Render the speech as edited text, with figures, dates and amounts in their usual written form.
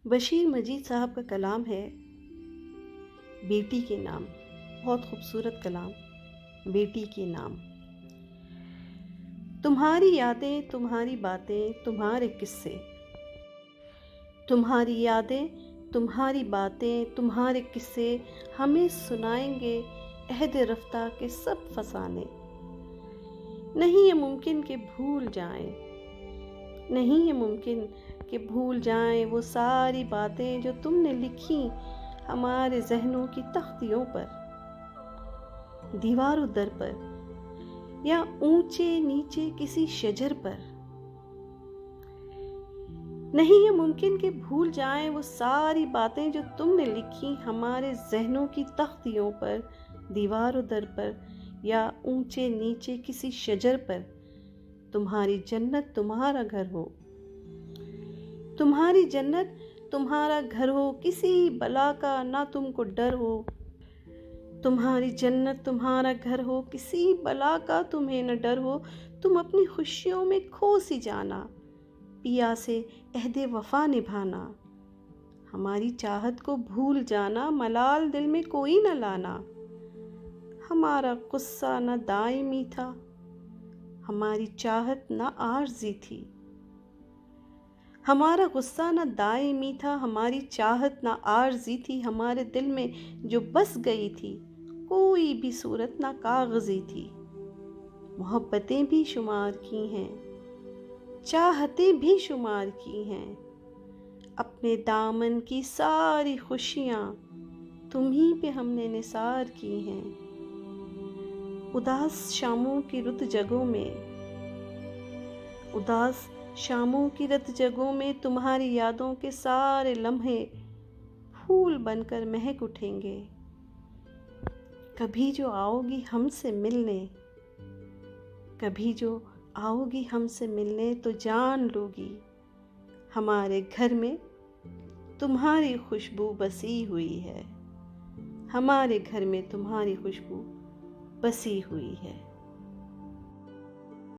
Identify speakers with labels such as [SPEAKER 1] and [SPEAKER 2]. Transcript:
[SPEAKER 1] بشیر مجید صاحب کا کلام ہے بیٹی کے نام. بہت خوبصورت کلام. بیٹی کے نام. تمہاری یادیں، تمہاری باتیں، تمہارے قصے. تمہاری یادیں، تمہاری باتیں، تمہارے قصے ہمیں سنائیں گے عہد رفتہ کے سب فسانے. نہیں یہ ممکن کہ بھول جائیں، نہیں یہ ممکن کہ بھول جائیں وہ ساری باتیں جو تم نے لکھی ہمارے ذہنوں کی تختیوں پر، دیوار و در پر، یا اونچے نیچے کسی شجر پر. نہیں یہ ممکن کہ بھول جائیں وہ ساری باتیں جو تم نے لکھی ہمارے ذہنوں کی تختیوں پر، دیوار و در پر، یا اونچے نیچے کسی شجر پر. تمہاری جنت تمہارا گھر ہو، تمہاری جنت تمہارا گھر ہو، کسی بلا کا نہ تم کو ڈر ہو. تمہاری جنت تمہارا گھر ہو، کسی بلا کا تمہیں نہ ڈر ہو. تم اپنی خوشیوں میں کھو سی جانا، پیا سے عہد وفا نبھانا. ہماری چاہت کو بھول جانا، ملال دل میں کوئی نہ لانا. ہمارا غصہ نہ دائمی تھا، ہماری چاہت نہ عارضی تھی. ہمارا غصہ نہ دائمی تھا، ہماری چاہت نہ عارضی تھی. ہمارے دل میں جو بس گئی تھی کوئی بھی صورت نہ کاغذی تھی. محبتیں بھی شمار کی ہیں، چاہتیں بھی شمار کی ہیں. اپنے دامن کی ساری خوشیاں تمہیں پہ ہم نے نثار کی ہیں. اداس شاموں کی رت جگہوں میں، اداس شاموں کی رت جگہوں میں تمہاری یادوں کے سارے لمحے پھول بن کر مہک اٹھیں گے. کبھی جو آؤ گی ہم سے ملنے، کبھی جو آؤ گی ہم سے ملنے تو جان لو گی ہمارے گھر میں تمہاری خوشبو بسی ہوئی ہے. ہمارے گھر میں تمہاری خوشبو بسی ہوئی ہے.